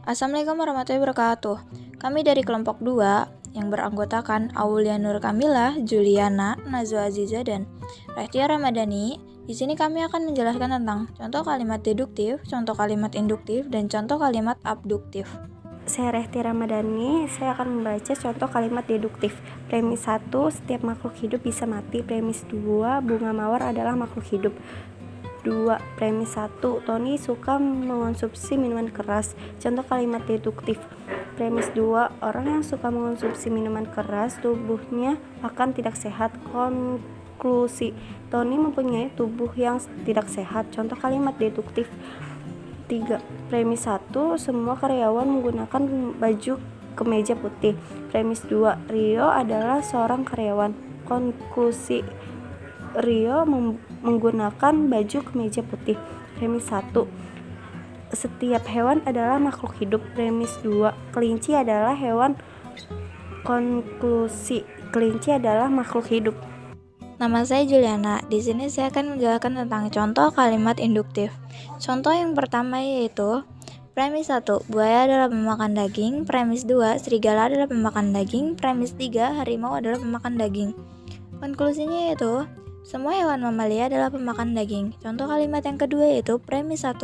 Assalamualaikum warahmatullahi wabarakatuh. Kami dari kelompok 2 yang beranggotakan Aulia Nur Kamila, Juliana, Nazwa Aziza, dan Rehtia Ramadhani. Di sini kami akan menjelaskan tentang contoh kalimat deduktif, contoh kalimat induktif, dan contoh kalimat abduktif. Saya Rehtia Ramadhani, saya akan membaca contoh kalimat deduktif. Premis 1, setiap makhluk hidup bisa mati. Premis 2, bunga mawar adalah makhluk hidup. 2. Premis 1, Tony suka mengonsumsi minuman keras. Contoh kalimat deduktif. Premis 2, orang yang suka mengonsumsi minuman keras, tubuhnya akan tidak sehat. Konklusi, Tony mempunyai tubuh yang tidak sehat. Contoh kalimat deduktif. 3. Premis 1, semua karyawan menggunakan baju kemeja putih. Premis 2, Rio adalah seorang karyawan. Konklusi, Rio menggunakan baju kemeja putih. Premis 1, setiap hewan adalah makhluk hidup. Premis 2, kelinci adalah hewan. Konklusi, kelinci adalah makhluk hidup. Nama saya Juliana. Di sini saya akan menjelaskan tentang contoh kalimat induktif. Contoh yang pertama yaitu premis 1, buaya adalah pemakan daging. Premis 2, serigala adalah pemakan daging. Premis 3, harimau adalah pemakan daging. Konklusinya yaitu semua hewan mamalia adalah pemakan daging. Contoh kalimat yang kedua yaitu premis 1,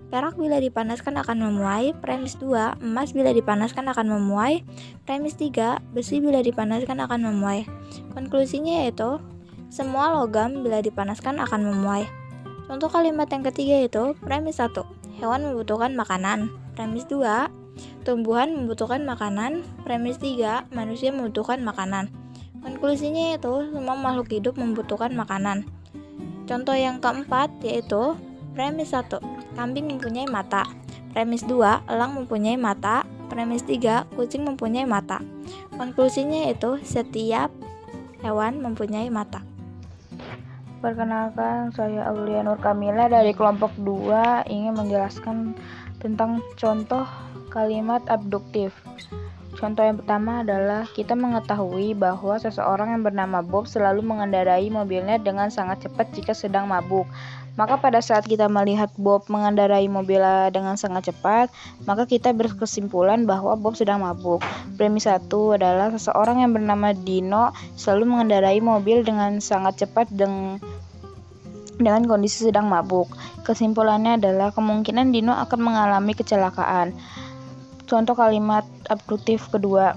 perak bila dipanaskan akan memuai. Premis 2, emas bila dipanaskan akan memuai. Premis 3, besi bila dipanaskan akan memuai. Konklusinya yaitu semua logam bila dipanaskan akan memuai. Contoh kalimat yang ketiga yaitu premis 1, hewan membutuhkan makanan. Premis 2, tumbuhan membutuhkan makanan. Premis 3, manusia membutuhkan makanan. Konklusinya yaitu semua makhluk hidup membutuhkan makanan. Contoh yang keempat yaitu premis 1, kambing mempunyai mata. Premis 2, elang mempunyai mata. Premis 3, kucing mempunyai mata. Konklusinya yaitu setiap hewan mempunyai mata. Perkenalkan, saya Aulia Nur Kamila dari kelompok 2 ingin menjelaskan tentang contoh kalimat abduktif. Contoh yang pertama adalah kita mengetahui bahwa seseorang yang bernama Bob selalu mengendarai mobilnya dengan sangat cepat jika sedang mabuk. Maka pada saat kita melihat Bob mengendarai mobilnya dengan sangat cepat, maka kita berkesimpulan bahwa Bob sedang mabuk. Premis 1 adalah seseorang yang bernama Dino selalu mengendarai mobil dengan sangat cepat dengan kondisi sedang mabuk. Kesimpulannya adalah kemungkinan Dino akan mengalami kecelakaan. Contoh kalimat abduktif kedua,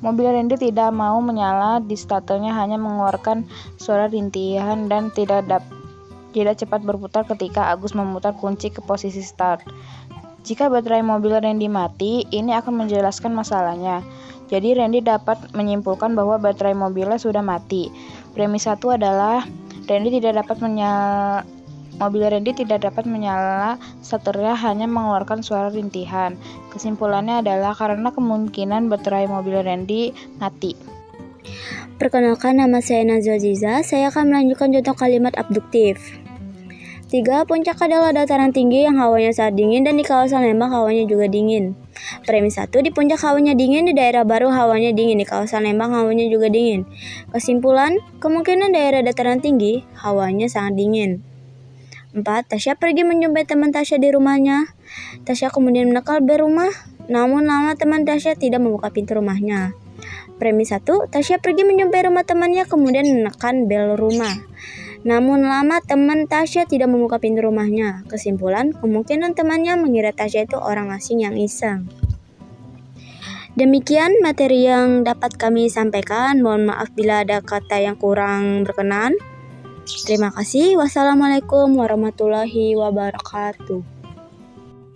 mobil Randy tidak mau menyala, di starternya hanya mengeluarkan suara rintihan dan tidak cepat berputar ketika Agus memutar kunci ke posisi start. Jika baterai mobil Randy mati, ini akan menjelaskan masalahnya. Jadi Randy dapat menyimpulkan bahwa baterai mobilnya sudah mati. Premis 1 adalah mobil Randy tidak dapat menyala, starternya hanya mengeluarkan suara rintihan. Kesimpulannya adalah karena kemungkinan baterai mobil Randy mati. Perkenalkan, nama saya Nazwa Aziza. Saya akan melanjutkan contoh kalimat abduktif. 3. Puncak adalah dataran tinggi yang hawanya sangat dingin dan di kawasan Lembang hawanya juga dingin. Premis 1, di puncak hawanya dingin, di daerah baru hawanya dingin, di kawasan Lembang hawanya juga dingin. Kesimpulan, kemungkinan daerah dataran tinggi hawanya sangat dingin. 4. Tasya pergi menjumpai teman Tasya di rumahnya. Tasya kemudian menekal bel rumah, namun lama teman Tasya tidak membuka pintu rumahnya. Premis 1, Tasya pergi menjumpai rumah temannya kemudian menekan bel rumah. Namun lama teman Tasya tidak membuka pintu rumahnya. Kesimpulan, kemungkinan temannya mengira Tasya itu orang asing yang iseng. Demikian materi yang dapat kami sampaikan. Mohon maaf bila ada kata yang kurang berkenan. Terima kasih. Wassalamualaikum warahmatullahi wabarakatuh.